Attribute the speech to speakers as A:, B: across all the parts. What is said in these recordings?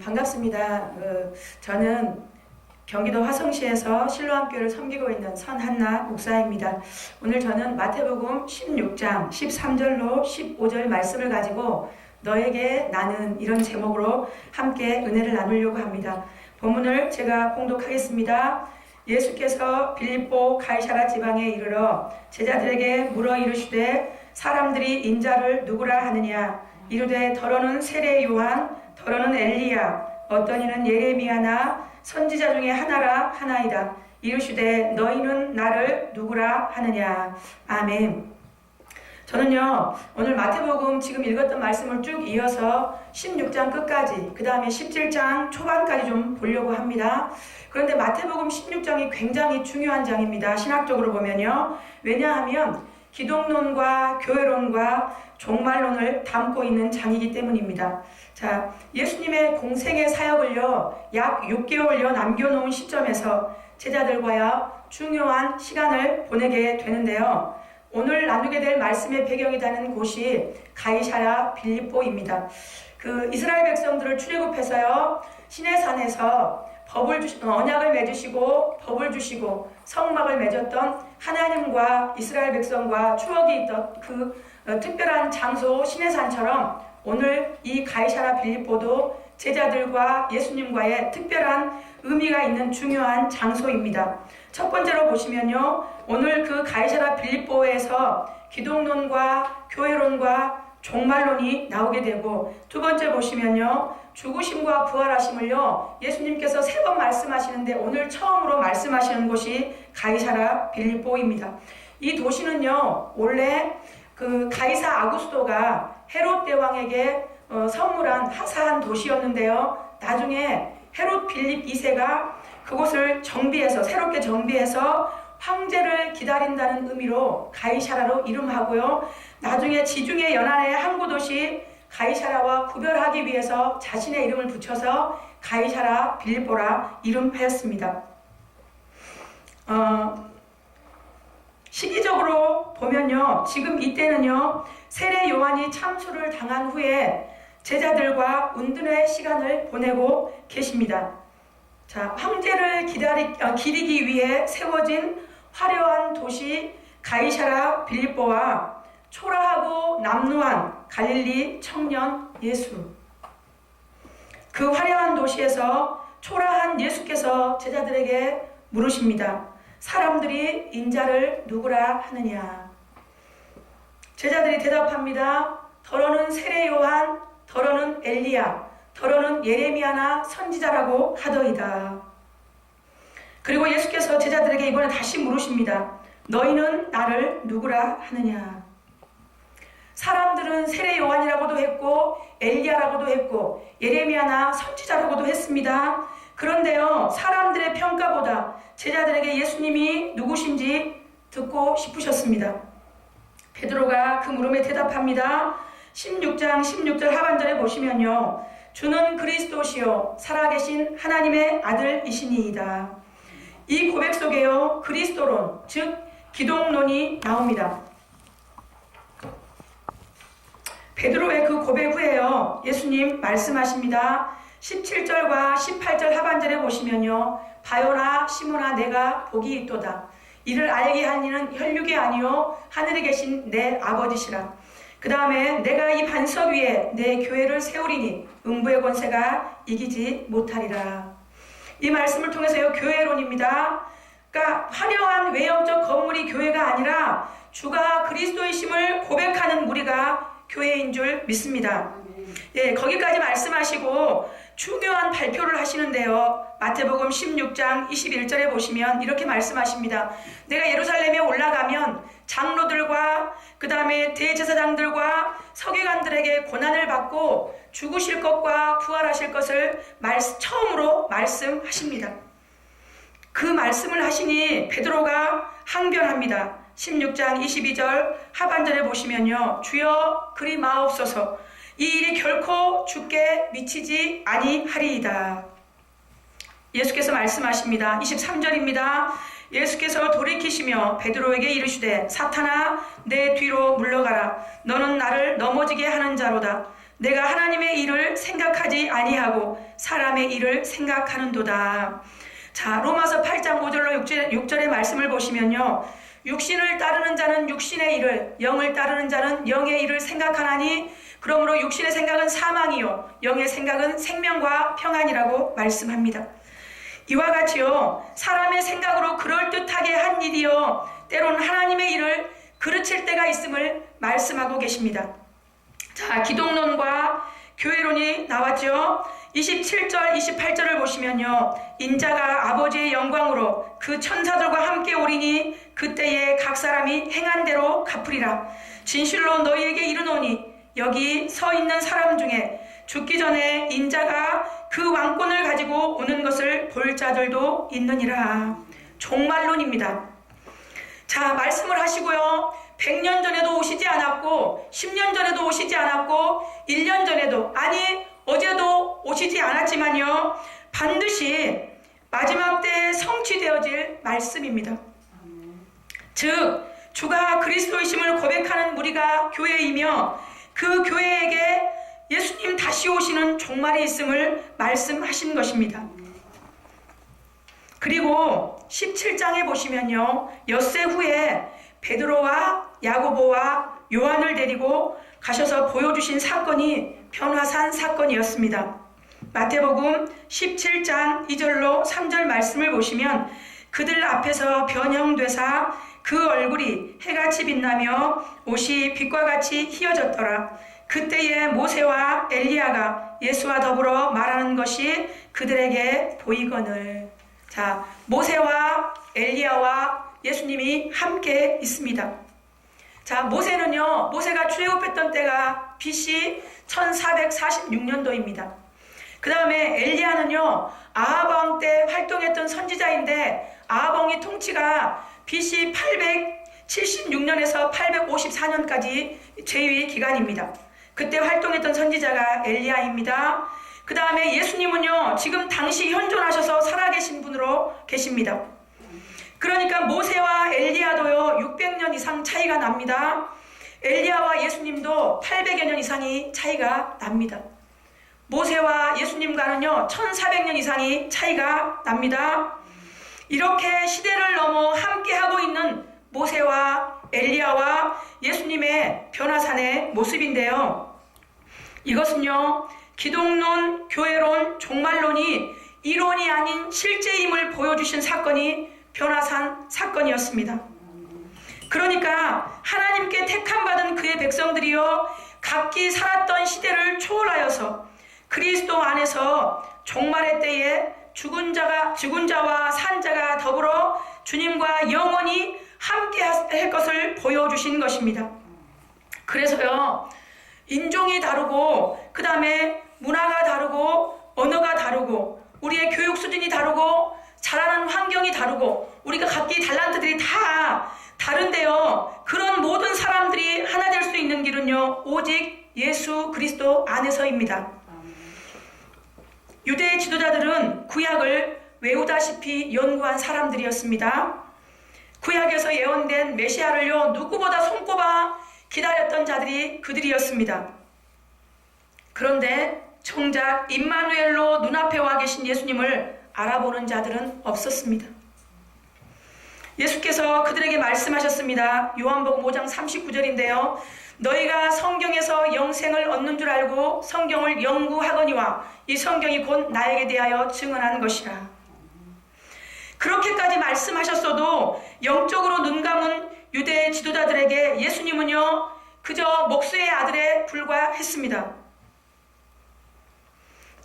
A: 반갑습니다. 저는 경기도 화성시에서 실로암교회를 섬기고 있는 선한나 목사입니다. 오늘 저는 마태복음 16장 13절로 15절 말씀을 가지고 너에게 나는 이런 제목으로 함께 은혜를 나누려고 합니다. 본문을 제가 봉독하겠습니다. 예수께서 빌립보 가이사라 지방에 이르러 제자들에게 물어 이르시되 사람들이 인자를 누구라 하느냐 이르되 더러는 세례 요한 더러는 엘리야 어떤 이는 예레미야나 선지자 중에 하나라 하나이다. 이르시되 너희는 나를 누구라 하느냐. 아멘. 저는요 오늘 마태복음 지금 읽었던 말씀을 쭉 이어서 16장 끝까지 그 다음에 17장 초반까지 좀 보려고 합니다. 그런데 마태복음 16장이 굉장히 중요한 장입니다. 신학적으로 보면요. 왜냐하면 기독론과 교회론과 종말론을 담고 있는 장이기 때문입니다. 자, 예수님의 공생의 사역을요 약 6개월여 남겨놓은 시점에서 제자들과요 중요한 시간을 보내게 되는데요. 오늘 나누게 될 말씀의 배경이 되는 곳이 가이사라 빌립보입니다. 그 이스라엘 백성들을 출애굽해서요 시내산에서 언약을 맺으시고 법을 주시고 성막을 맺었던 하나님과 이스라엘 백성과 추억이 있던 그 특별한 장소 시내산처럼 오늘 이 가이사라 빌립보도 제자들과 예수님과의 특별한 의미가 있는 중요한 장소입니다. 첫 번째로 보시면요. 오늘 그 가이사라 빌립보에서 기독론과 교회론과 종말론이 나오게 되고 두 번째 보시면요. 죽으심과 부활하심을요. 예수님께서 3번 말씀하시는데 오늘 처음으로 말씀하시는 곳이 가이사라 빌립보입니다. 이 도시는요. 원래 그 가이사 아구스토가 헤롯 대왕에게 선물한 하사한 도시였는데요. 나중에 헤롯 빌립 2세가 그곳을 새롭게 정비해서 황제를 기다린다는 의미로 가이사라로 이름하고요. 나중에 지중해 연안의 항구 도시 가이사라와 구별하기 위해서 자신의 이름을 붙여서 가이사라 빌립보라 이름하였습니다. 시기적으로 보면요. 지금 이때는요. 세례 요한이 참수를 당한 후에 제자들과 운둔의 시간을 보내고 계십니다. 자, 황제를 기리기 위해 세워진 화려한 도시 가이사라 빌립보와 초라하고 남루한 갈릴리 청년 예수. 그 화려한 도시에서 초라한 예수께서 제자들에게 물으십니다. 사람들이 인자를 누구라 하느냐. 제자들이 대답합니다. 더러는 세례 요한, 더러는 엘리야, 더러는 예레미야나 선지자라고 하더이다. 그리고 예수께서 제자들에게 이번에 다시 물으십니다. 너희는 나를 누구라 하느냐. 사람들은 세례 요한이라고도 했고 엘리야라고도 했고 예레미야나 선지자라고도 했습니다. 그런데요 사람들의 평가보다 제자들에게 예수님이 누구신지 듣고 싶으셨습니다. 베드로가 그 물음에 대답합니다. 16장 16절 하반절에 보시면요. 주는 그리스도시요 살아계신 하나님의 아들이시니이다. 이 고백 속에요 그리스도론 즉 기독론이 나옵니다. 베드로의 그 고백 후에요 예수님 말씀하십니다. 17절과 18절 하반절에 보시면요 바요나 시몬아 내가 복이 있도다. 이를 알게 한 이는 혈육이 아니요 하늘에 계신 내 아버지시라. 그 다음에 내가 이 반석 위에 내 교회를 세우리니 음부의 권세가 이기지 못하리라. 이 말씀을 통해서요 교회론입니다. 그러니까 화려한 외형적 건물이 교회가 아니라 주가 그리스도이심을 고백하는 무리가 교회인 줄 믿습니다. 예, 거기까지 말씀하시고 중요한 발표를 하시는데요. 마태복음 16장 21절에 보시면 이렇게 말씀하십니다. 내가 예루살렘에 올라가면 장로들과 그 다음에 대제사장들과 서기관들에게 고난을 받고 죽으실 것과 부활하실 것을 처음으로 말씀하십니다. 그 말씀을 하시니 베드로가 항변합니다. 16장 22절 하반절에 보시면요. 주여 그리 마옵소서 이 일이 결코 주께 미치지 아니하리이다. 예수께서 말씀하십니다. 23절입니다. 예수께서 돌이키시며 베드로에게 이르시되 사탄아 내 뒤로 물러가라. 너는 나를 넘어지게 하는 자로다. 내가 하나님의 일을 생각하지 아니하고 사람의 일을 생각하는도다. 자, 로마서 8장 5절로 6절의 말씀을 보시면요, 육신을 따르는 자는 육신의 일을, 영을 따르는 자는 영의 일을 생각하나니 그러므로 육신의 생각은 사망이요 영의 생각은 생명과 평안이라고 말씀합니다. 이와 같이요, 사람의 생각으로 그럴듯하게 한 일이요 때로는 하나님의 일을 그르칠 때가 있음을 말씀하고 계십니다. 자, 기독론과 교회론이 나왔죠. 27절 28절을 보시면요, 인자가 아버지의 영광으로 그 천사들과 함께 오리니 그때에 각 사람이 행한 대로 갚으리라. 진실로 너희에게 이르노니 여기 서 있는 사람 중에 죽기 전에 인자가 그 왕권을 가지고 오는 것을 볼 자들도 있느니라. 종말론입니다. 자, 말씀을 하시고요, 100년 전에도 오시지 않았고 10년 전에도 오시지 않았고 1년 전에도, 아니 어제도 오시지 않았지만요, 반드시 마지막 때에 성취되어질 말씀입니다. 즉 주가 그리스도이심을 고백하는 무리가 교회이며 그 교회에게 예수님 다시 오시는 종말이 있음을 말씀하신 것입니다. 그리고 17장에 보시면요, 엿새 후에 베드로와 야고보와 요한을 데리고 가셔서 보여주신 사건이 변화산 사건이었습니다. 마태복음 17장 2절로 3절 말씀을 보시면 그들 앞에서 변형되사 그 얼굴이 해같이 빛나며 옷이 빛과 같이 희어졌더라. 그때에 모세와 엘리야가 예수와 더불어 말하는 것이 그들에게 보이거늘. 자, 모세와 엘리야와 예수님이 함께 있습니다. 자, 모세가 출애굽했던 때가 BC 1446년도입니다. 그 다음에 엘리야는요, 아합 왕 때 활동했던 선지자인데 아합 왕의 통치가 BC 876년에서 854년까지 제위 기간입니다. 그때 활동했던 선지자가 엘리야입니다. 그 다음에 예수님은요, 지금 당시 현존하셔서 살아계신 분으로 계십니다. 그러니까 모세와 엘리야도요 600년 이상 차이가 납니다. 엘리야와 예수님도 800여 년 이상이 차이가 납니다. 모세와 예수님과는요 1400년 이상이 차이가 납니다. 이렇게 시대를 넘어 함께하고 있는 모세와 엘리야와 예수님의 변화산의 모습인데요, 이것은요 기독론, 교회론, 종말론이 이론이 아닌 실제임을 보여주신 사건이 변화산 사건이었습니다. 그러니까 하나님께 택함받은 그의 백성들이요 각기 살았던 시대를 초월하여서 그리스도 안에서 종말의 때에 죽은 자와 산 자가 더불어 주님과 영원히 함께 할 것을 보여주신 것입니다. 그래서요, 인종이 다르고 그 다음에 문화가 다르고 언어가 다르고 우리의 교육 수준이 다르고 자라는 환경이 다르고 우리가 각기 달란트들이 다 다른데요, 그런 모든 사람들이 하나 될 수 있는 길은요 오직 예수 그리스도 안에서입니다. 유대 지도자들은 구약을 외우다시피 연구한 사람들이었습니다. 구약에서 예언된 메시아를요 누구보다 손꼽아 기다렸던 자들이 그들이었습니다. 그런데 정작 임마누엘로 눈앞에 와 계신 예수님을 알아보는 자들은 없었습니다. 예수께서 그들에게 말씀하셨습니다. 요한복음 5장 39절인데요. 너희가 성경에서 영생을 얻는 줄 알고 성경을 연구하거니와 이 성경이 곧 나에게 대하여 증언하는 것이라. 그렇게까지 말씀하셨어도 영적으로 눈감은 유대 지도자들에게 예수님은요 그저 목수의 아들에 불과했습니다.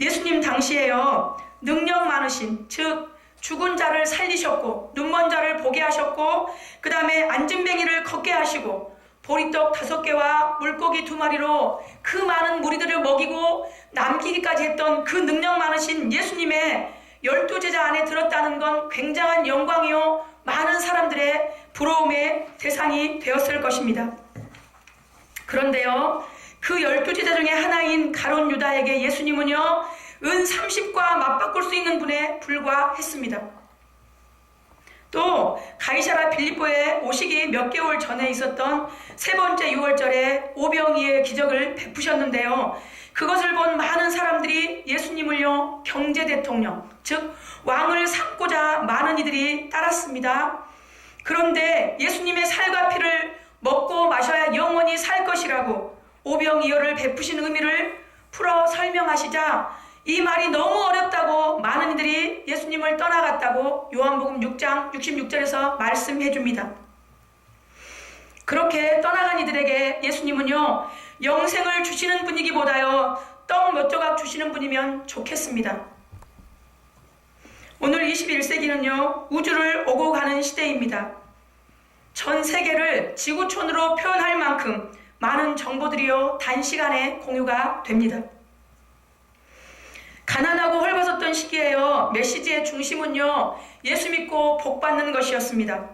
A: 예수님 당시에요 능력 많으신, 즉 죽은 자를 살리셨고 눈먼 자를 보게 하셨고 그 다음에 안진뱅이를 걷게 하시고 보리떡 5개와 물고기 2마리로 그 많은 무리들을 먹이고 남기기까지 했던 그 능력 많으신 예수님의 12제자 안에 들었다는 건 굉장한 영광이요 많은 사람들의 부러움의 대상이 되었을 것입니다. 그런데요 그 12제자 중에 하나인 가룟 유다에게 예수님은요 은 30과 맞바꿀 수 있는 분에 불과했습니다. 또 가이사라 빌립보에 오시기 몇 개월 전에 있었던 세 번째 유월절에 오병이의 기적을 베푸셨는데요. 그것을 본 많은 사람들이 예수님을요 경제 대통령, 즉 왕을 삼고자 많은 이들이 따랐습니다. 그런데 예수님의 살과 피를 먹고 마셔야 영원히 살 것이라고 오병이어를 베푸신 의미를 풀어 설명하시자 이 말이 너무 어렵다고 많은 이들이 예수님을 떠나갔다고 요한복음 6장 66절에서 말씀해 줍니다. 그렇게 떠나간 이들에게 예수님은요 영생을 주시는 분이기보다요 떡 몇 조각 주시는 분이면 좋겠습니다. 오늘 21세기는요 우주를 오고 가는 시대입니다. 전 세계를 지구촌으로 표현할 만큼 많은 정보들이요 단시간에 공유가 됩니다. 가난하고 헐벗었던 시기에요 메시지의 중심은요 예수 믿고 복 받는 것이었습니다.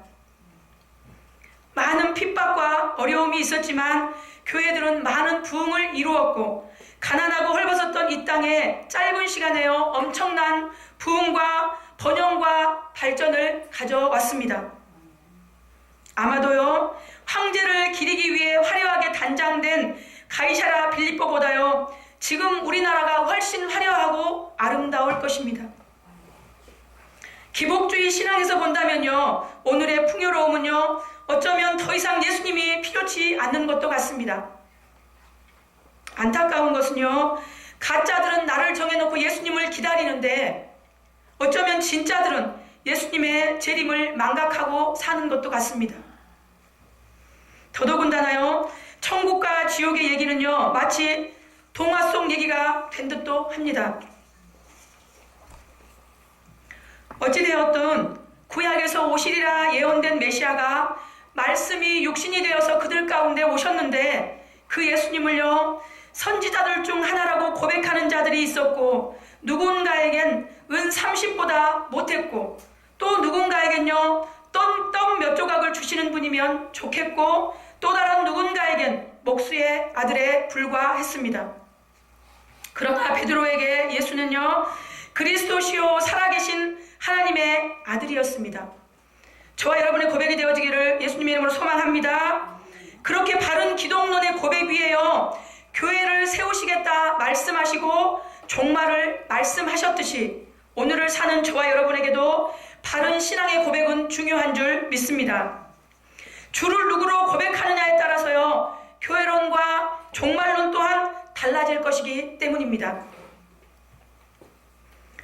A: 많은 핍박과 어려움이 있었지만 교회들은 많은 부흥을 이루었고 가난하고 헐벗었던 이 땅에 짧은 시간에요 엄청난 부흥과 번영과 발전을 가져왔습니다. 아마도요 황제를 기리기 위해 화려하게 단장된 가이사라 빌립보보다요 지금 우리나라가 훨씬 화려하고 아름다울 것입니다. 기복주의 신앙에서 본다면요 오늘의 풍요로움은요 어쩌면 더 이상 예수님이 필요치 않는 것도 같습니다. 안타까운 것은요 가짜들은 나를 정해놓고 예수님을 기다리는데 어쩌면 진짜들은 예수님의 재림을 망각하고 사는 것도 같습니다. 더더군다나요 천국과 지옥의 얘기는요 마치 동화 속 얘기가 된 듯도 합니다. 어찌되었든 구약에서 오시리라 예언된 메시아가 말씀이 육신이 되어서 그들 가운데 오셨는데 그 예수님을요 선지자들 중 하나라고 고백하는 자들이 있었고 누군가에겐 은 30보다 못했고 또 누군가에겐요 떡 몇 조각을 주시는 분이면 좋겠고 또 다른 누군가에겐 목수의 아들에 불과했습니다. 그러나 베드로에게 예수는요 그리스도시요 살아계신 하나님의 아들이었습니다. 저와 여러분의 고백이 되어지기를 예수님의 이름으로 소망합니다. 그렇게 바른 기독론의 고백 위에요 교회를 세우시겠다 말씀하시고 종말을 말씀하셨듯이 오늘을 사는 저와 여러분에게도 바른 신앙의 고백은 중요한 줄 믿습니다. 주를 누구로 고백하느냐에 따라서요 교회론과 종말론 또한 달라질 것이기 때문입니다.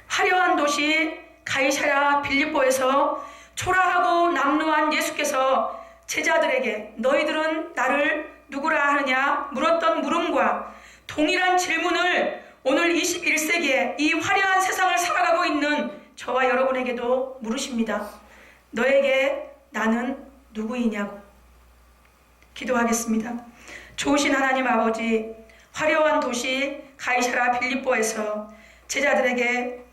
A: 화려한 도시 가이사랴 빌립보에서 초라하고 남루한 예수께서 제자들에게 너희들은 나를 누구라 하느냐 물었던 물음과 동일한 질문을 오늘 21세기에 이 화려한 세상을 살아가고 있는 저와 여러분에게도 물으십니다. 너에게 나는 누구이냐고. 기도하겠습니다. 좋으신 하나님 아버지, 화려한 도시 가이사랴 빌립보에서 제자들에게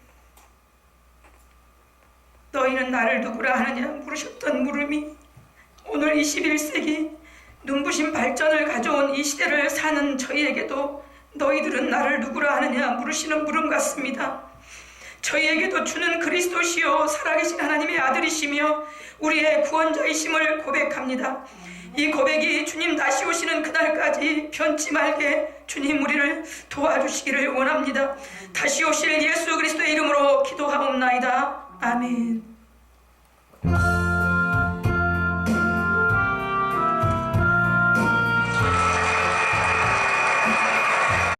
A: 너희는 나를 누구라 하느냐 물으셨던 물음이 오늘 21세기 눈부신 발전을 가져온 이 시대를 사는 저희에게도 너희들은 나를 누구라 하느냐 물으시는 물음 같습니다. 저희에게도 주는 그리스도시요 살아계신 하나님의 아들이시며 우리의 구원자이심을 고백합니다. 이 고백이 주님 다시 오시는 그날까지 변치 말게 주님 우리를 도와주시기를 원합니다. 다시 오실 예수 그리스도의 이름으로 기도하옵나이다. 아멘.